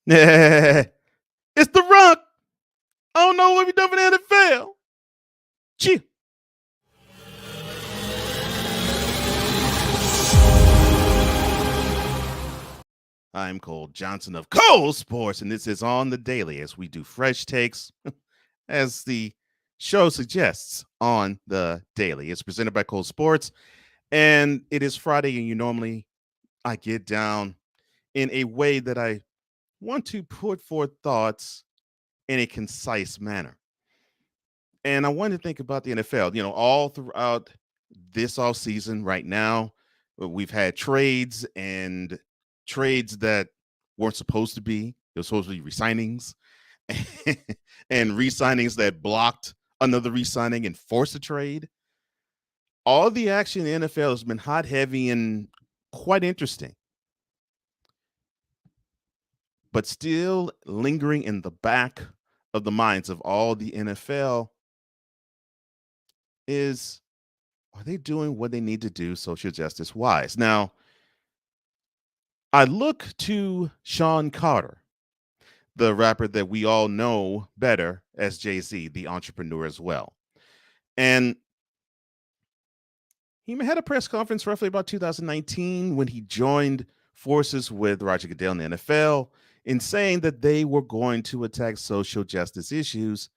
it's the Rock. I don't know what we done for the NFL. Chill. I'm Cole Johnson of Cole Sports, and this is On the Daily as we do fresh takes, as the show suggests on the daily. It's presented by Cole Sports, and it is Friday, and I get down in a way that I want to put forth thoughts in a concise manner. And I want to think about the NFL, all throughout this off season right now. We've had trades and trades that weren't supposed to be. There were supposed to be resignings and resignings that blocked another resigning and forced a trade. All the action in the NFL has been hot, heavy, and quite interesting. But still lingering in the back of the minds of all the NFL is, are they doing what they need to do social justice wise? Now, I look to Sean Carter, the rapper that we all know better as JayZ, the entrepreneur as well. And he had a press conference roughly about 2019 when he joined forces with Roger Goodell in the NFL in saying that they were going to attack social justice issues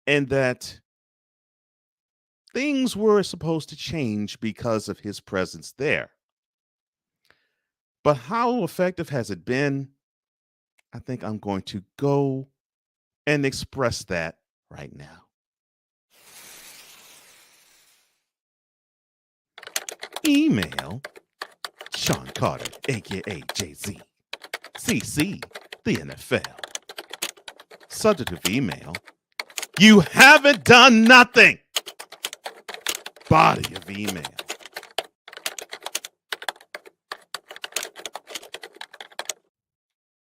and that things were supposed to change because of his presence there. But how effective has it been? I think I'm going to go and express that right now. Email Sean Carter, aka JayZ, CC, the NFL. Subject of email: you haven't done nothing. Body of email: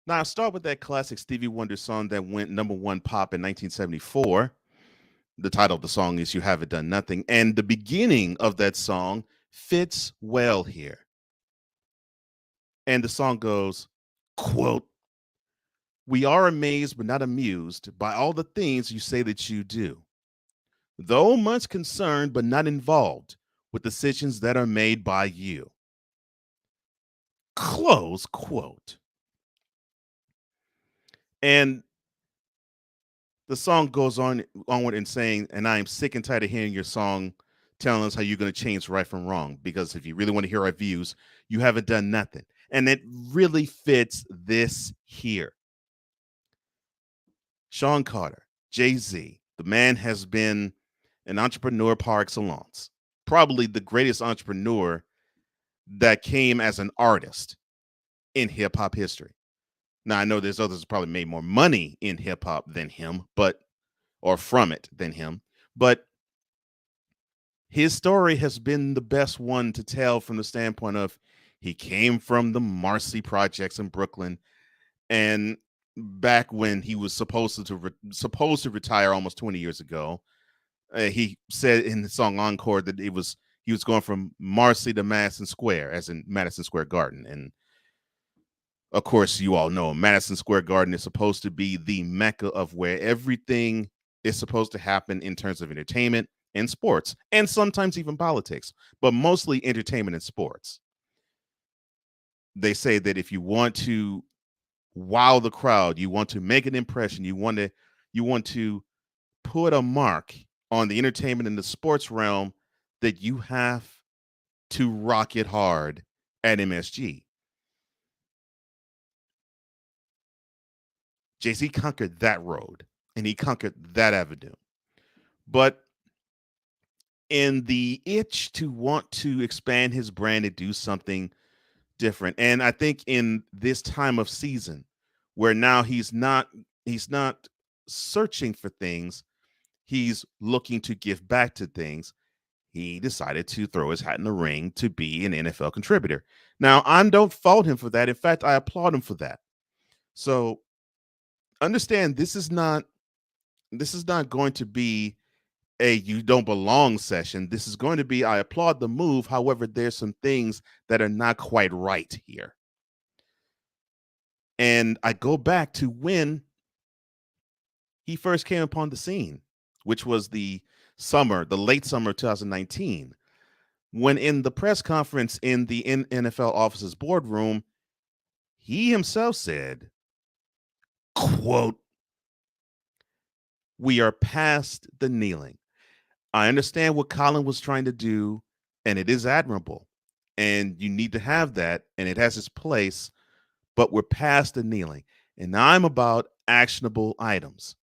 now, I start with that classic Stevie Wonder song that went number one pop in 1974. The title of the song is You Haven't Done Nothing. And the beginning of that song fits well here. And the song goes, quote, we are amazed but not amused by all the things you say that you do, though much concerned but not involved with decisions that are made by you. Close quote. And the song goes onward and saying, and I am sick and tired of hearing your song telling us how you're going to change right from wrong. Because if you really want to hear our views, you haven't done nothing. And it really fits this here. Sean Carter, JayZ, the man has been an entrepreneur par excellence, probably the greatest entrepreneur that came as an artist in hip hop history. Now, I know there's others who probably made more money in hip hop than him, or from it than him, but his story has been the best one to tell from the standpoint of he came from the Marcy projects in Brooklyn, and back when he was supposed to retire almost 20 years ago, he said in the song Encore that he was going from Marcy to Madison Square, as in Madison Square Garden. And of course, you all know Madison Square Garden is supposed to be the mecca of where everything is supposed to happen in terms of entertainment and sports, and sometimes even politics, but mostly entertainment and sports. They say that if you want to wow the crowd, you want to make an impression, you want to put a mark on the entertainment and the sports realm, that you have to rock it hard at MSG. JayZ conquered that road and he conquered that avenue. But in the itch to want to expand his brand and do something different, and I think in this time of season where now he's not searching for things, he's looking to give back to things, he decided to throw his hat in the ring to be an NFL contributor. Now, I don't fault him for that. In fact, I applaud him for that. So understand, this is not going to be a you don't belong session. This is going to be, I applaud the move. However, there's some things that are not quite right here. And I go back to when he first came upon the scene, which was the late summer of 2019, when in the press conference in the NFL office's boardroom, he himself said, quote, "We are past the kneeling. I understand what Colin was trying to do, and it is admirable. And you need to have that, and it has its place, but we're past the kneeling. And I'm about actionable items.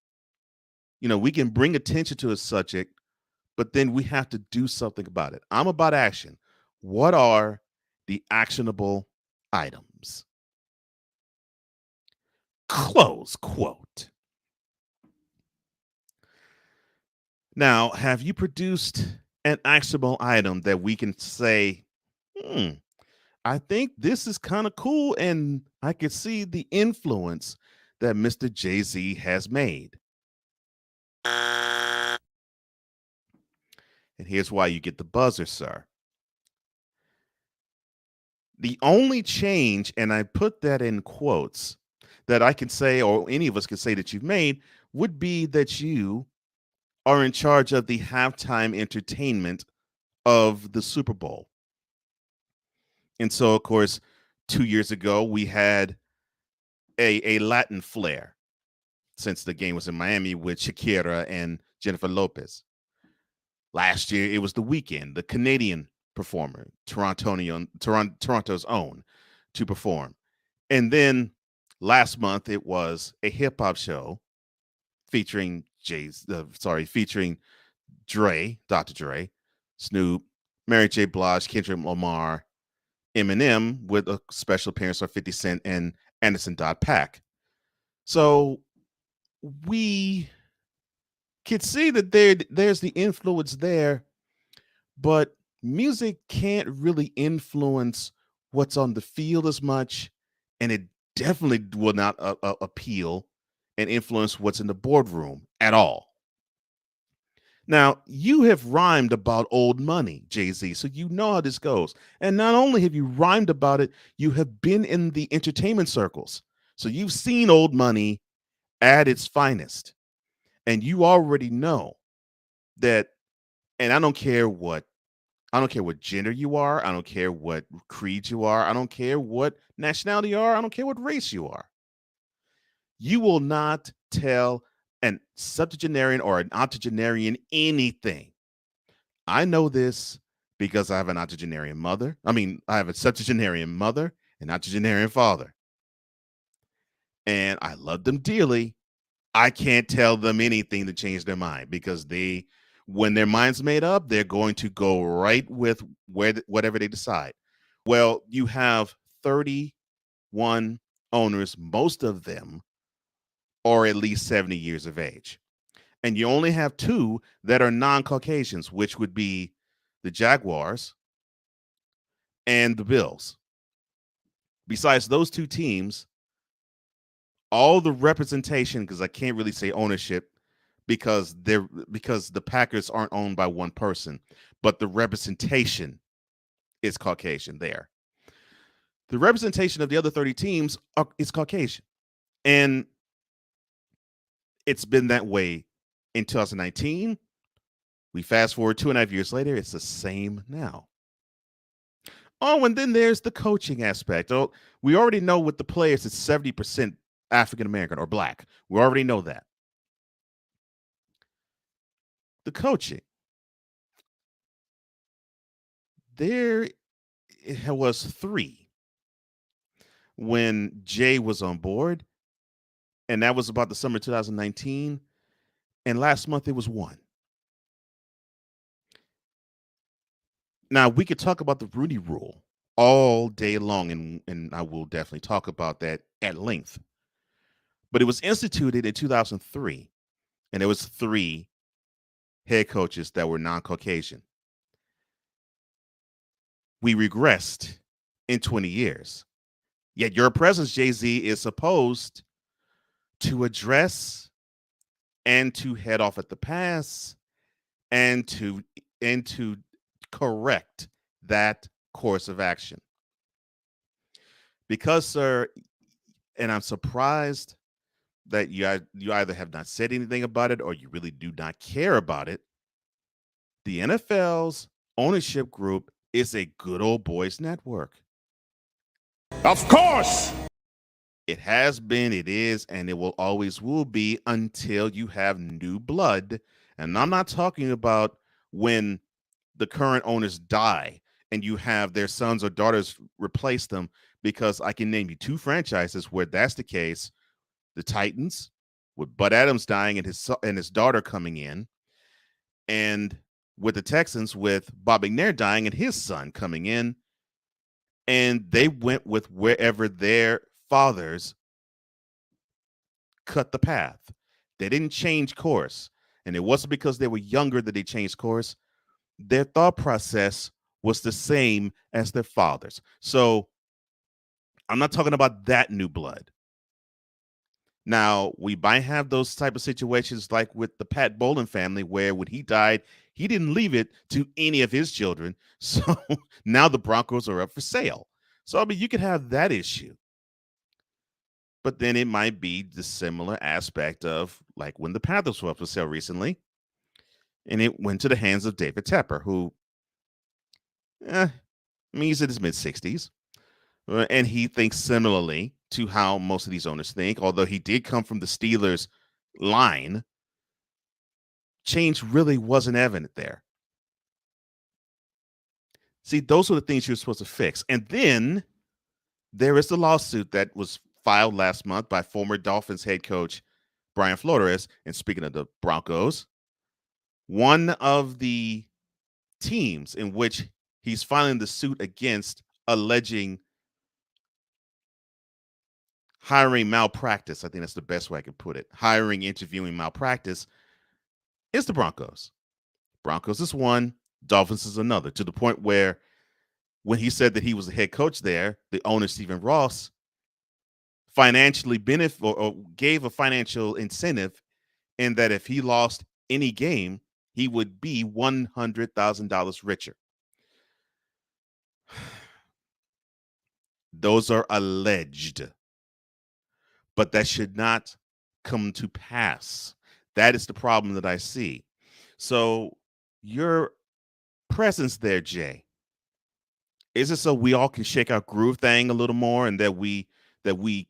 We can bring attention to a subject, but then we have to do something about it. I'm about action. What are the actionable items?" Close quote. Now, have you produced an actionable item that we can say, hmm, I think this is kind of cool, and I could see the influence that Mr. JayZ has made? And here's why you get the buzzer, sir. The only change, and I put that in quotes, that I can say, or any of us could say that you've made, would be that you are in charge of the halftime entertainment of the Super Bowl. And so, of course, 2 years ago, we had a Latin flair since the game was in Miami with Shakira and Jennifer Lopez. Last year, it was The Weeknd, the Canadian performer, Toronto's own, to perform. And then last month, it was a hip hop show featuring featuring Dr. Dre, Snoop, Mary J. Blige, Kendrick Lamar, Eminem, with a special appearance of 50 Cent and Anderson .Paak. So we could see that there's the influence there, but music can't really influence what's on the field as much, and it definitely will not appeal and influence what's in the boardroom at all. Now, you have rhymed about old money, JayZ, so you know how this goes. And not only have you rhymed about it, you have been in the entertainment circles. So you've seen old money at its finest. And you already know that, and I don't care what gender you are, I don't care what creed you are, I don't care what nationality you are, I don't care what race you are. You will not tell an septuagenarian or an octogenarian anything. I know this because I have an octogenarian mother. I have a septuagenarian mother and octogenarian father. And I love them dearly. I can't tell them anything to change their mind because when their mind's made up, they're going to go right with whatever they decide. Well, you have 31 owners, most of them are at least 70 years of age. And you only have two that are non-Caucasians, which would be the Jaguars and the Bills. Besides those two teams, all the representation, because I can't really say ownership because the Packers aren't owned by one person, but the representation is Caucasian there. The representation of the other 30 teams is Caucasian. And it's been that way in 2019. We fast forward 2.5 years later, it's the same now. Oh, and then there's the coaching aspect. Oh, we already know with the players, it's 70% African American or black. We already know that. The coaching. There was three when Jay was on board, and that was about the summer 2019. And last month it was one. Now we could talk about the Rooney Rule all day long, and I will definitely talk about that at length. But it was instituted in 2003, and there was three head coaches that were non-Caucasian. We regressed in 20 years. Yet your presence, JayZ, is supposed to address and to head off at the pass and to correct that course of action. Because, sir, And I'm surprised that you either have not said anything about it or you really do not care about it. The NFL's ownership group is a good old boys network. Of course. It has been, it is, and it will always will be until you have new blood. And I'm not talking about when the current owners die and you have their sons or daughters replace them, because I can name you two franchises where that's the case. The Titans, with Bud Adams dying and his daughter coming in, and with the Texans with Bob McNair dying and his son coming in, and they went with wherever their fathers cut the path. They didn't change course. And it wasn't because they were younger that they changed course. Their thought process was the same as their fathers. So I'm not talking about that new blood. Now, we might have those type of situations like with the Pat Bowlen family, where when he died, he didn't leave it to any of his children. So now the Broncos are up for sale. So, I mean, you could have that issue. But then it might be the similar aspect of like when the Panthers were up for sale recently, and it went to the hands of David Tepper, who, I mean, he's in his mid 60s, and he thinks similarly to how most of these owners think. Although he did come from the Steelers line, change really wasn't evident there. See, those are the things you're supposed to fix. And then there is the lawsuit that was filed last month by former Dolphins head coach Brian Flores. And speaking of the Broncos, one of the teams in which he's filing the suit against, alleging hiring malpractice, I think that's the best way I could put it, hiring, interviewing malpractice, is the Broncos. Broncos is one, Dolphins is another, to the point where when he said that he was the head coach there, the owner, Stephen Ross, financially benefit or gave a financial incentive in that if he lost any game, he would be $100,000 richer. Those are alleged, but that should not come to pass. That is the problem that I see. So your presence there, Jay, is it so we all can shake our groove thing a little more, and that we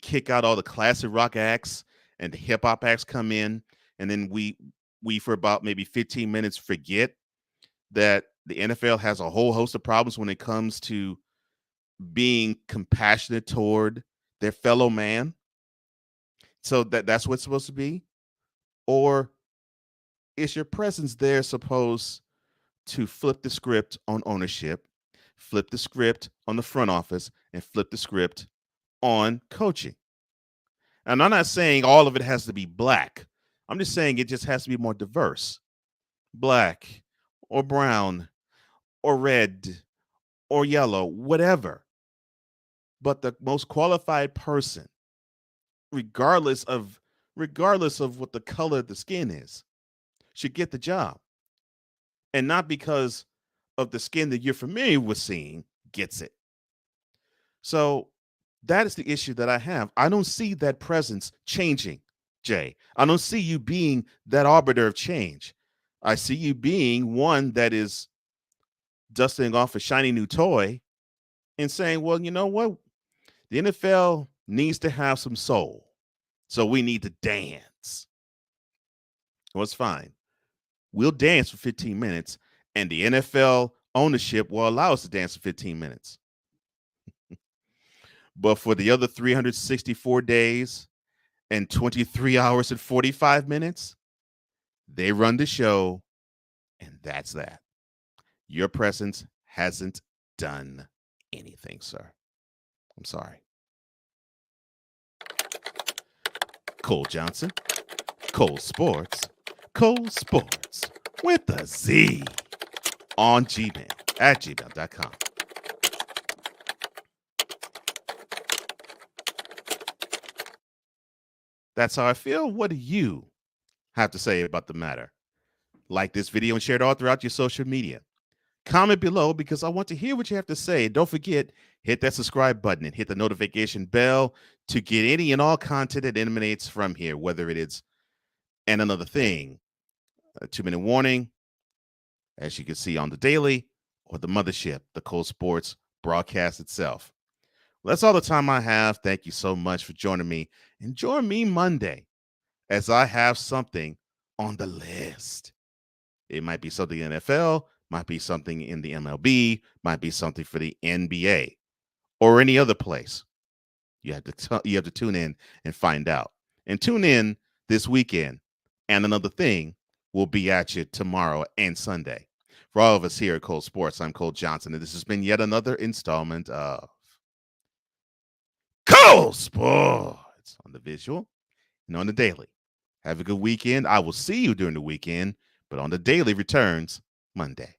kick out all the classic rock acts and the hip hop acts come in, and then we for about maybe 15 minutes forget that the NFL has a whole host of problems when it comes to being compassionate toward their fellow man. So that's what it's supposed to be? Or is your presence there supposed to flip the script on ownership, flip the script on the front office, and flip the script on coaching? And I'm not saying all of it has to be black. I'm just saying it just has to be more diverse. Black or brown or red or yellow, whatever. But the most qualified person, regardless of what the color of the skin is, should get the job. And not because of the skin that you're familiar with seeing gets it. So that is the issue that I have. I don't see that presence changing, Jay. I don't see you being that arbiter of change. I see you being one that is dusting off a shiny new toy and saying, well, you know what? The NFL needs to have some soul. So we need to dance. Well, it's fine. We'll dance for 15 minutes, and the NFL ownership will allow us to dance for 15 minutes. But for the other 364 days and 23 hours and 45 minutes, they run the show, and that's that. Your presence hasn't done anything, sir. I'm sorry. Cole Johnson, Cole Sports, with a Z on Gmail at gmail.com. That's how I feel. What do you have to say about the matter? Like this video and share it all throughout your social media. Comment below because I want to hear what you have to say. Don't forget, hit that subscribe button and hit the notification bell to get any and all content that emanates from here, whether it is and another thing, a 2-minute warning, as you can see on the daily, or the mothership, the Cold Sports broadcast itself. Well, that's all the time I have. Thank you so much for joining me. And join me Monday as I have something on the list. It might be something in the NFL, might be something in the MLB, might be something for the NBA or any other place. You have to tune in and find out. And tune in this weekend. And another thing will be at you tomorrow and Sunday. For all of us here at Cold Sports, I'm Cole Johnson, and this has been yet another installment of Cold Sports on the visual and on the daily. Have a good weekend. I will see you during the weekend, but on the daily returns Monday.